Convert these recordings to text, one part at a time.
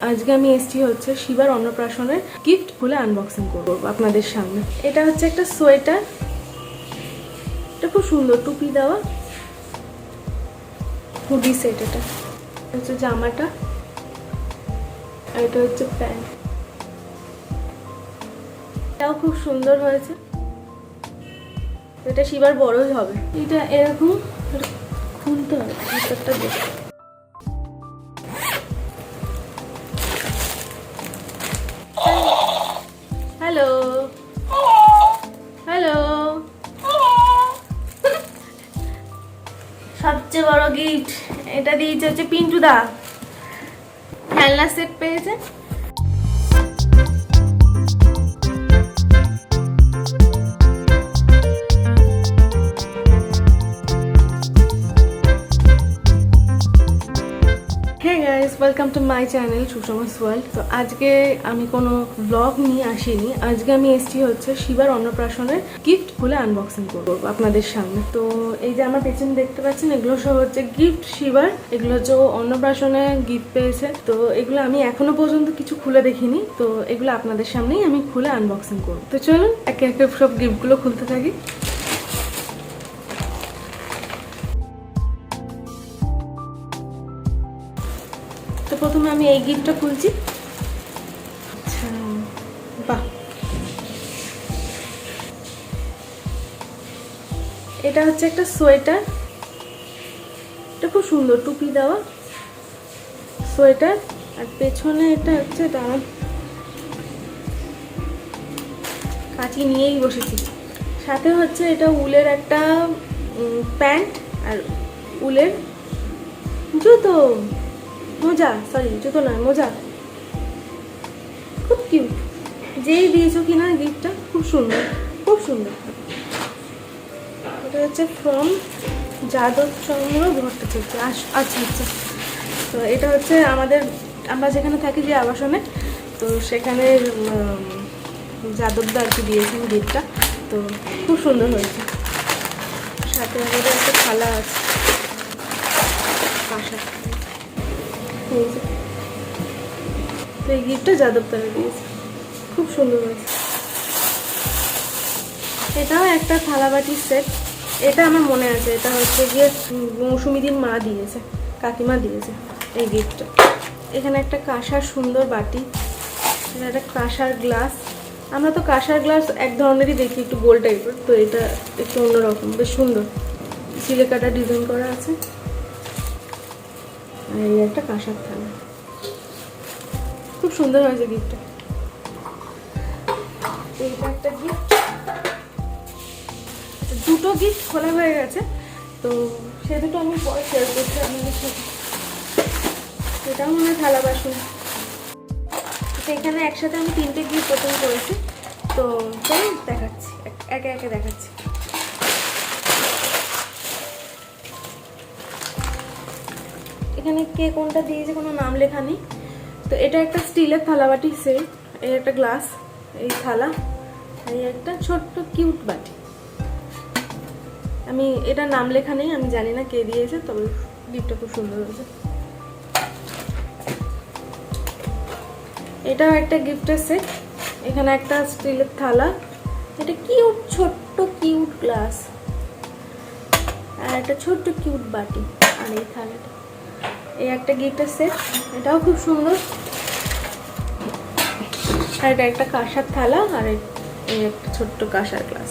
আজকে আমি এসেছি হচ্ছে শিবার অন্নপ্রাশনের গিফট খুলে আনবক্সিং করবো আপনাদের সামনে। এটা হচ্ছে একটা সোয়েটার, এটা খুব সুন্দর টুপি দেওয়া হুডি সেট। এটা হচ্ছে জামাটা আর এটা হচ্ছে প্যান্ট, এটাও খুব সুন্দর হয়েছে। এটা শিবার বড়ই হবে। এটা এরকম খুলতে হবে, ভিতরটা দেখতে। হ্যালো হ্যালো, সবচেয়ে বড় গিফট এটা দিয়েছে হচ্ছে পিন্টু দা, খেলনা সেট পেয়েছে। হ্যাঁ guys, welcome to my channel Sushma's world. তো আজকে আমি কোনো ব্লগ নিয়ে আসিনি, আজকে আমি এসেছি হচ্ছে শিবার অন্নপ্রাশনের গিফট খুলে আনবক্সিং করবো আপনাদের সামনে। তো এই যে আমার পেছনে দেখতে পাচ্ছেন, এগুলো সব হচ্ছে গিফট শিবার, এগুলো হচ্ছে অন্নপ্রাশনে গিফট পেয়েছে। তো এগুলো আমি এখনো পর্যন্ত কিছু খুলে দেখিনি, তো এগুলো আপনাদের সামনেই আমি খুলে আনবক্সিং করবো। তো চলুন একে একে সব গিফটগুলো খুলতে থাকি। তো প্রথমে আমি এই গিফটটা খুলছি। আচ্ছা, বাহ, এটা হচ্ছে একটা সোয়েটার, এটা খুব সুন্দর টুপি দেওয়া সোয়েটার। আর পেছনে এটা হচ্ছে দাঁড়ান, কাঁচি নিয়েই বসেছি। সাথে হচ্ছে এটা উলের একটা প্যান্ট আর উলের জুতো, মোজা, সরি জুতো নয় মোজা। খুব কিউট, যেই দিয়েছো কিনা গিফটটা খুব সুন্দর, খুব সুন্দর। এটা হচ্ছে ফ্রম যাদবচন্দ্র ভট্টাচার্য। আচ্ছা আচ্ছা, তো এটা হচ্ছে আমরা যেখানে থাকি যে আবাসনে, তো সেখানে যাদবদা আর কি দিয়েছেন গিফটটা। তো খুব সুন্দর হয়েছে। সাথে আমাদের একটা থালা আছে, কাঁসা। তো এই গিফটটা যাদবদারা দিয়েছে, খুব সুন্দর হয়েছে। এটাও একটা থালাবাটির সেট, এটা আমার মনে আছে, এটা হচ্ছে গিয়ে মৌসুমীদির মা দিয়েছে, কাকিমা দিয়েছে এই গিফটটা। এখানে একটা কাঁসার সুন্দর বাটি, এটা একটা কাঁসার গ্লাস। আমরা তো কাঁসার গ্লাস এক ধরনেরই দেখি, একটু গোল টাইপের, তো এটা একটু অন্যরকম, বেশ সুন্দর, সিলেকাটা ডিজাইন করা আছে। আর এই একটা কাঁসার থালা, খুব সুন্দর হয়েছে গিফটটা। এইটা একটা গিফট, দুটো গিফট খোলা হয়ে গেছে, তো সে দুটো আমি পরে শেয়ার করছি আপনাদের সাথে। এটাও মনে হয় থালা বাসন। তো এখানে একসাথে আমি তিনটে গিফট ওপেন করেছি, তো চলুন দেখাচ্ছি, একে একে দেখাচ্ছি। এখানে কে কোনটা দিয়েছে কোনো নাম লেখা নেই। তো এটা একটা স্টিলের থালাবাটি সেট, এই একটা গ্লাস, এই থালা, এই একটা ছোট্ট কিউট বাটি। আমি এটা নাম লেখা নেই, আমি জানি না কে দিয়েছে, তবে গিফটটা খুব সুন্দর হয়েছে। এটাও একটা গিফটের সেট, এখানে একটা স্টিলের থালা, এটা কিউট ছোট্ট কিউট গ্লাস, আর একটা ছোট্ট কিউট বাটি, আর এই থালাটা। এই একটা গিফটের সেট, এটাও খুব সুন্দর। আর এটা একটা কাঁসার থালা, আর এই একটা ছোট্ট কাঁসার গ্লাস।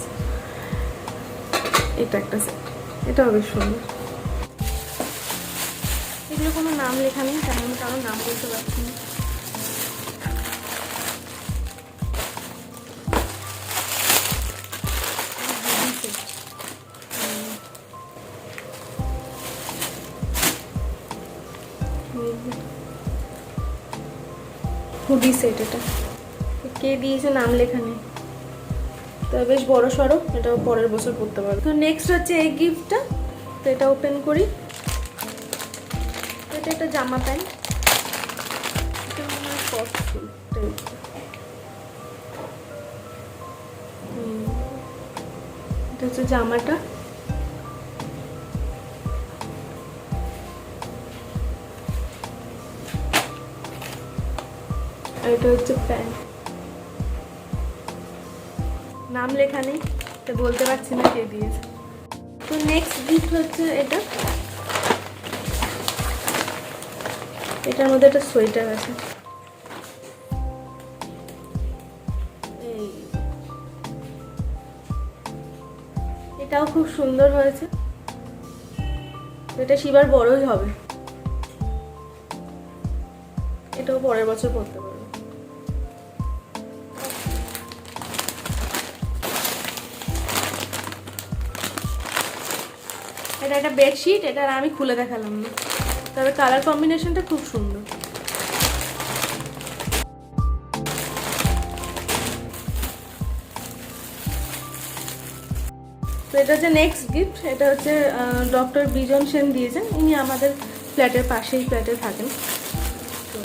এটা একটা সেট, এটাও বেশ সুন্দর। এগুলো কোনো নাম লেখা নেই, তাই আমি কারো নাম বলতে পারছি না। হুডি সেট, এটা কে দিয়েছে নাম লেখা নেই, তো বেশ বড় সড়ো, এটাও পরের বছর পড়তে পারবো। তো নেক্সট হচ্ছে এই গিফটটা, তো এটা ওপেন করি। এটা একটা জামা প্যান্ট, এটা হচ্ছে জামাটা। আর এটা হচ্ছে প্যান্ট। নাম লেখা নেই তো বলতে পারছি না কে দিয়েছে। তো নেক্সট গিফট হচ্ছে এটা, এটার মধ্যে একটা সোয়েটার আছে। এটাও খুব সুন্দর হয়েছে, এটা শিবার বড়ই হবে, এটাও পরের বছর পরতে পারবে। এটা একটা বেডশিট, এটা আমি খুলে দেখালাম না, তবে কালার কম্বিনেশনটা খুব সুন্দর। তো এটা হচ্ছে নেক্সট গিফট, এটা হচ্ছে ডক্টর বিজন সেন দিয়েছেন, ইনি আমাদের ফ্ল্যাটের পাশেই ফ্ল্যাটে থাকেন। তো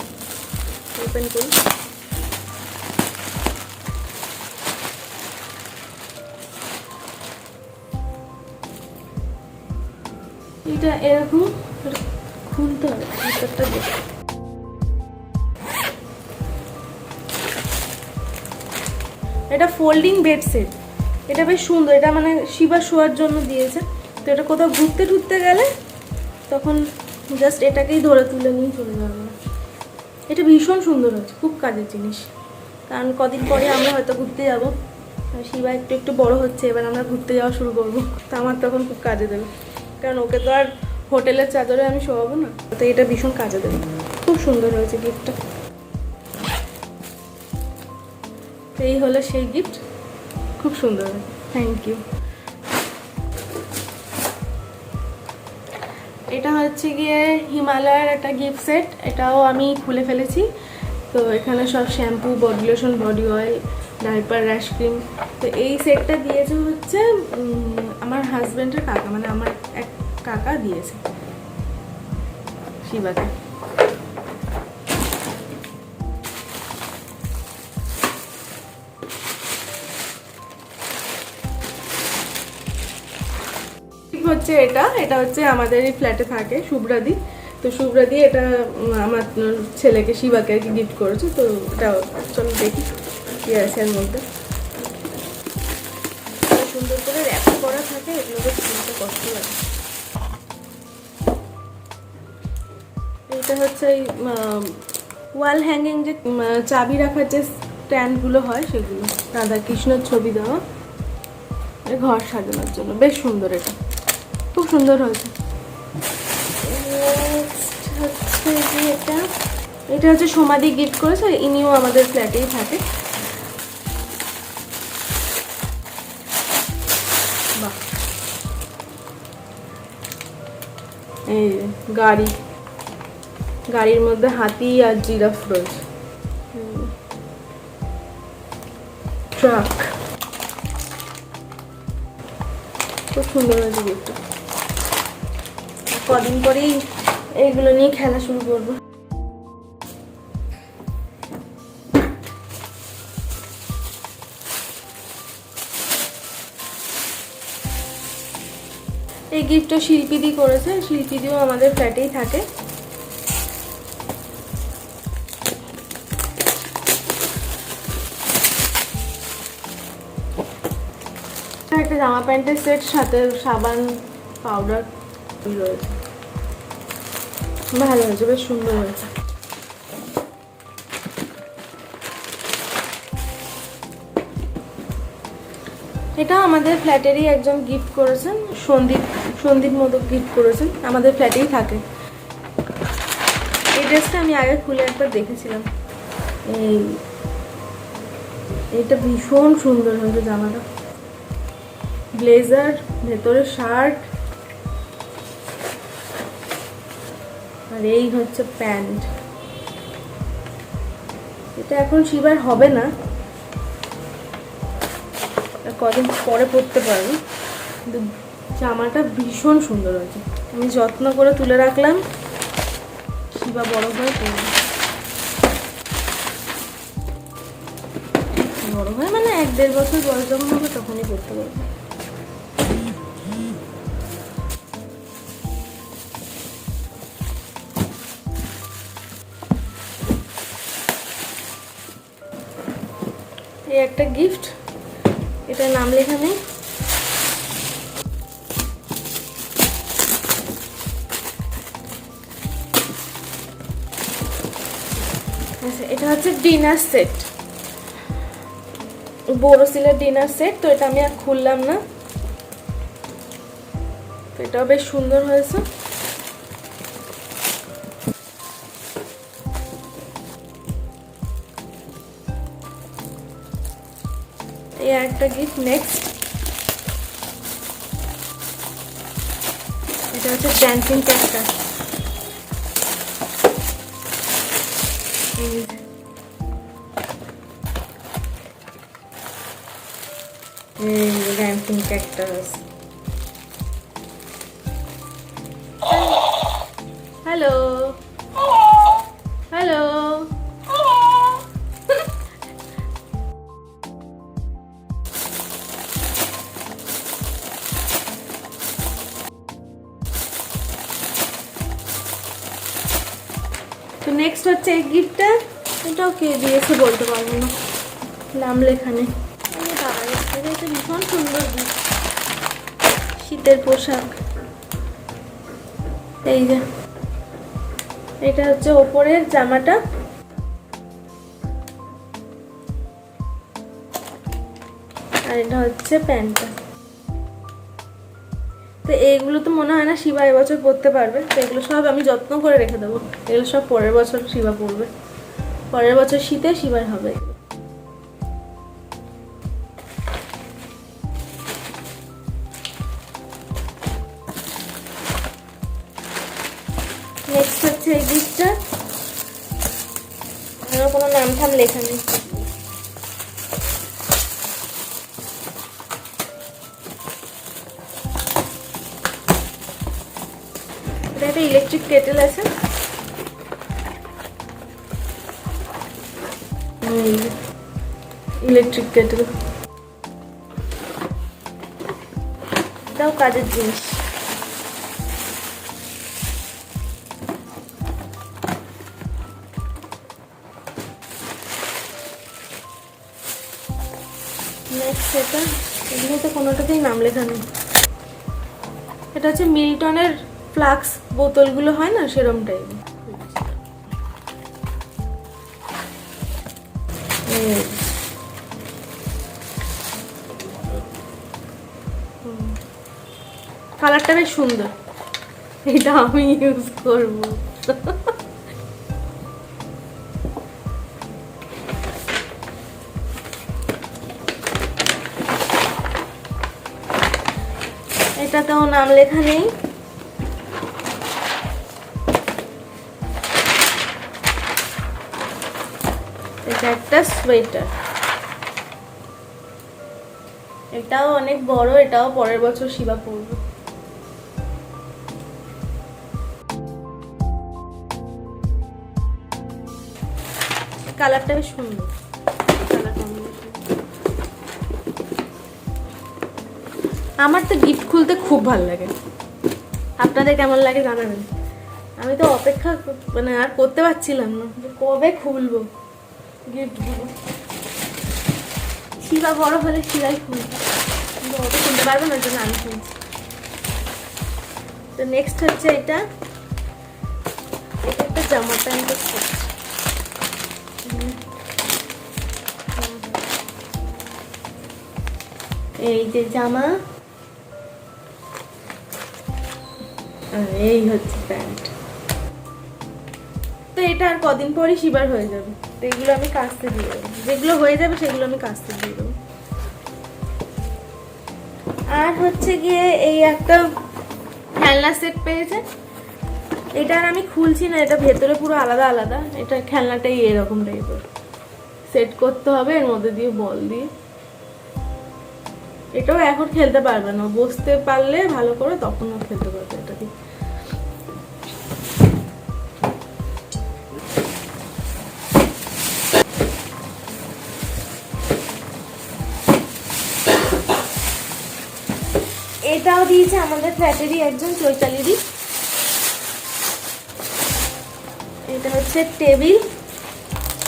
ওপেন করি, এটা এরকম খুলতে হবে, ভিতরটা দেখে। এটা ফোল্ডিং বেড সেট, এটা বেশ সুন্দর, এটা মানে শিবা শোয়ার জন্য দিয়েছে। তো এটা কোথাও ঘুরতে টুরতে গেলে তখন জাস্ট এটাকেই ধরে তুলে নিয়ে চলে যাবে না। এটা ভীষণ সুন্দর হচ্ছে, খুব কাজের জিনিস, কারণ কদিন পরে আমরা হয়তো ঘুরতে যাবো, শিবা একটু একটু বড় হচ্ছে, এবার আমরা ঘুরতে যাওয়া শুরু করবো, তো আমার তখন খুব কাজে দেবে, কারণ ওকে তো আর হোটেলের চাদরে আমি শোয়াবো না, তো এটা ভীষণ কাজে দেবে। খুব সুন্দর হয়েছে গিফটটা। এই হলো সেই গিফট, খুব সুন্দর, থ্যাংক ইউ। এটা হচ্ছে গিয়ে হিমালয়ের একটা গিফট সেট, এটাও আমি খুলে ফেলেছি। তো এখানে সব shampoo, body lotion, body oil, diaper, rash cream. তো এই সেটটা দিয়েছে হচ্ছে আমার হাজব্যান্ডের কাকা, মানে আমার এক কাকা দিয়েছে শিবাকে। হচ্ছে এটা হচ্ছে আমাদের এই ফ্ল্যাটে থাকে শুভ্রাদি, তো শুভ্রাদি এটা আমার ছেলেকে শিবাকে আর কি গিফট করেছে। তো এটা চলো দেখি কি আছে এর মধ্যে। সুন্দর করে র্যাপ করা থাকে, এগুলোকে খুলতে কষ্ট লাগে। এটা হচ্ছে এই ওয়াল হ্যাঙ্গিং যে চাবি রাখার যে স্ট্যান্ডগুলো হয় সেগুলো, রাধাকৃষ্ণের ছবি দেওয়া, ঘর সাজানোর জন্য বেশ সুন্দর, এটা খুব সুন্দর হয়েছে। এটা হচ্ছে সমাধি গিফট করেছে, ইনিও আমাদের ফ্ল্যাটেই থাকে। বাহ, এই গাড়ির মধ্যে হাতি আর জিরাফ রয়েছে, ট্রাক, খুব সুন্দর হয়েছে গিফটটা। কদিন পরেই এইগুলো নিয়ে খেলা শুরু করবো। এই গিফটটা শিল্পীদি করেছে, শিল্পীদিও আমাদের ফ্ল্যাটেই থাকে। একটা জামা প্যান্টের সেট, সাথে সাবান, পাউডার রয়েছে, ভালো হয়েছে, বেশ সুন্দর হয়েছে। এটা আমাদের ফ্ল্যাটেরই একজন গিফট করেছেন, সন্দীপ মোদক গিফট করেছেন, আমাদের ফ্ল্যাটেই থাকে। এই ড্রেসটা আমি আগে খুলে একবার দেখেছিলাম, এইটা ভীষণ সুন্দর হয়েছে জামাটা, ব্লেজার, ভেতরে শার্ট, আর এই হচ্ছে প্যান্ট। এটা এখন শিবার হবে না, কদিন পরে পরতে পারবো, কিন্তু জামাটা ভীষণ সুন্দর হয়েছে, আমি যত্ন করে তুলে রাখলাম, শিবা বড় হয়ে পরবে, বড় হয় মানে 1-1.5 বছর বয়স যখন হবে তখনই পরতে পারবো। এই একটা গিফট, এটার নাম লেখা নেই। আচ্ছা, এটা হচ্ছে ডিনার সেট, বোরোসিলের ডিনার সেট। তো এটা আমি আর খুললাম না, তো এটাও বেশ সুন্দর হয়েছে। এই একটা গিফট। নেক্সট এটা হচ্ছে dancing cactus. Dancing cactus. Hello hello. তো নেক্সট হচ্ছে এই গিফটটা, এটাও কে দিয়েছে বলতে পারবো না, নাম লেখা নেই। এটা ভীষণ সুন্দর গিফট, শীতের পোশাক। এই যে এটা হচ্ছে ওপরের জামাটা, আর এটা হচ্ছে প্যান্টটা। তো এইগুলো তো মনে হয় না শিবা এবছর পরতে পারবে, তো এগুলো সব আমি যত্ন করে রেখে দেবো। এগুলো সব পরের বছর শিবা পরবে, পরের বছর শীতে শিবার হবে। নেক্সট হচ্ছে এই গিফটটা, আমার কোনো নাম ঠাম লেখা নেই। এটা একটা ইলেকট্রিক কেটেল আছে, ইলেকট্রিক কেটেল, এটাও কাজের জিনিস। নেক্সট এটা, এগুলোতে কোনোটাতেই নাম লেখা নেই। এটা হচ্ছে মিল্টনের ফ্লাক্স বোতলগুলো হয় না, সেরম টাইপ। কালারটা বেশ সুন্দর, এটা আমি ইউজ করব। এটাতেও নাম লেখা নেই। এটা একটা সোয়েটার, এটাও অনেক বড়, এটাও পরের বছর শিবা পরবে। কালারটা বেশ সুন্দর, আমার তো গিফট খুলতে খুব ভালো লাগে, আপনাদের কেমন লাগে জানাবেন। আমি তো অপেক্ষা মানে আর করতে পারছিলাম না যে কবে খুলবো গিফটগুলো। শিবা বড় হলে শিবাই খুলবে, কিন্তু ওটা খুলতে পারবে না, ওর জন্য আমি খুলছি। তো নেক্সট হচ্ছে এটা, এটা একটা জামা প্যান্টের সেট। এই যে জামা, আর এই হচ্ছে প্যান্ট। তো এটা আর কদিন পরই শিবার হয়ে যাবে, তো এগুলো আমি কাচতে দিয়ে দেবো, যেগুলো হয়ে যাবে সেগুলো আমি কাচতে দিয়ে দেবো। আর হচ্ছে গিয়ে এই একটা খেলনা সেট পেয়েছে, এটা আর আমি খুলছি না, এটা ভেতরে পুরো আলাদা আলাদা। এটা খেলনাটাই এরকম টাইপের, সেট করতে হবে এর মধ্যে দিয়ে বল দিয়ে। এটাও এখন খেলতে পারবে না, বসতে পারলে ভালো করে তখনও খেলতে পারবে এটা দিয়ে। এটাও দিয়েছে আমাদের ফ্ল্যাটেরই একজন, চৈতালিদি। এটা হচ্ছে টেবিল,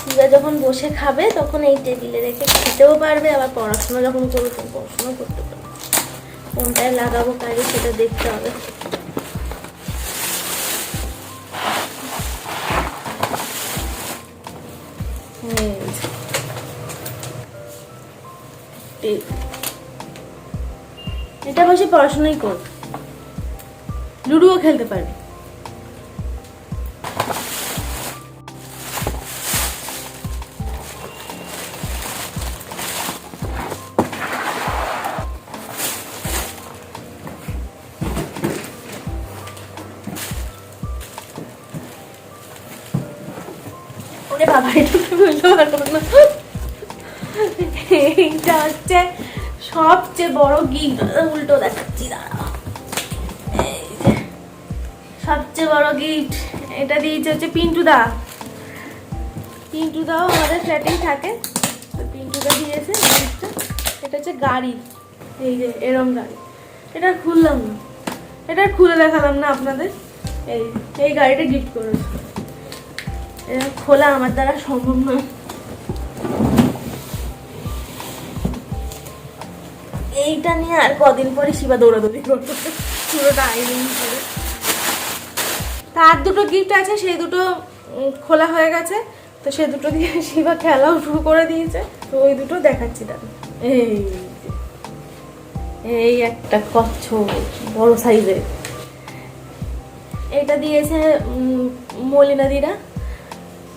শিবা যখন বসে খাবে তখন এই টেবিলে রেখে খেতেও পারবে, আবার পড়াশোনা যখন করবে তখন পড়াশোনা করতে পারবে। কোনটায় লাগাবো কাজে সেটা দেখতে হবে। এটা বসে পড়াশোনাই করবে, লুডুও খেলতে পারবে। ওরে বাবা, এটা তো বলতে পারবো না। এইটা হচ্ছে সবচেয়ে বড় গিফট। উল্টো দেখাচ্ছি, দাঁড়াও। এই যে সবচেয়ে বড় গিফট, এটা দিয়েছে হচ্ছে পিন্টুদা। পিন্টুদাও আমাদের ফ্ল্যাটেই থাকে, তো পিন্টুদা দিয়েছে গিফটটা। এটা হচ্ছে গাড়ি, এই যে এরম গাড়ি। এটা খুললাম না, এটা খুলে দেখালাম না আপনাদের। এই গাড়িটা গিফট করেছে, এটা খোলা আমার দ্বারা সম্ভব নয়। এইটা নিয়ে আর কদিন পরে শিবা দৌড়াদৌড়ি করবে পুরোটা আইলিং করে। তার দুটো গিফট আছে, সেই দুটো খোলা হয়ে গেছে, তো সে দুটো দিয়ে শিবা খেলাও শুরু করে দিয়েছে। তো ওই দুটো দেখাচ্ছি দাদা। এই একটা কচ্ছপ বড় সাইজের, এটা দিয়েছে মলিনাদিরা।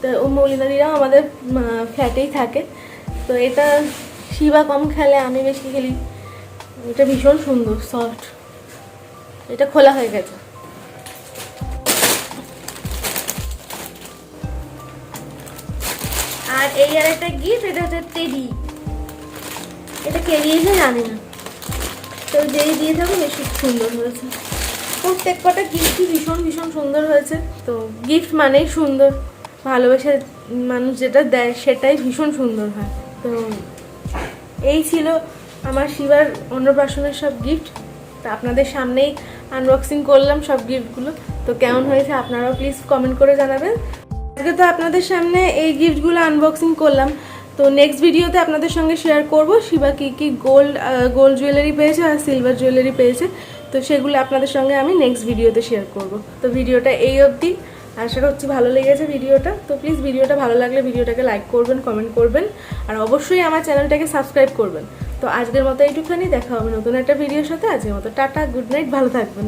তো ও মলিনাদিরাও আমাদের ফ্ল্যাটেই থাকে, তো এটা শিবা কম খেলে, আমি বেশি খেলি। এটা ভীষণ সুন্দর, সফট। এটা খোলা হয়ে গেছে। আর এই আর একটা গিফট, এটা হচ্ছে টেডি। এটা কে দিয়েছে জানি না, তো যেই দিয়ে থাকো বেশি সুন্দর হয়েছে। প্রত্যেক কটা গিফটই ভীষণ ভীষণ সুন্দর হয়েছে। তো গিফট মানেই সুন্দর, ভালোবেসে মানুষ যেটা দেয় সেটাই ভীষণ সুন্দর হয়। তো এই ছিল আমার শিবার অন্নপ্রাশনের সব গিফট। তো আপনাদের সামনেই আনবক্সিং করলাম সব গিফটগুলো। তো কেমন হয়েছে আপনারাও প্লিজ কমেন্ট করে জানাবেন। আজকে তো আপনাদের সামনে এই গিফটগুলো আনবক্সিং করলাম, তো নেক্সট ভিডিওতে আপনাদের সঙ্গে শেয়ার করব শিবা কী কী গোল্ড জুয়েলারি পেয়েছে আর সিলভার জুয়েলারি পেয়েছে। তো সেগুলো আপনাদের সঙ্গে আমি নেক্সট ভিডিওতে শেয়ার করব। তো ভিডিওটা এই অবধি, আশা করছি ভালো লেগেছে ভিডিওটা। তো প্লিজ ভিডিওটা ভালো লাগলে ভিডিওটাকে লাইক করবেন, কমেন্ট করবেন, আর অবশ্যই আমার চ্যানেলটাকে সাবস্ক্রাইব করবেন। তো আজকের মতো এইটুখানি, দেখা হবে নতুন একটা ভিডিওর সাথে। আজকের মতো টাটা, গুড নাইট, ভালো থাকবেন।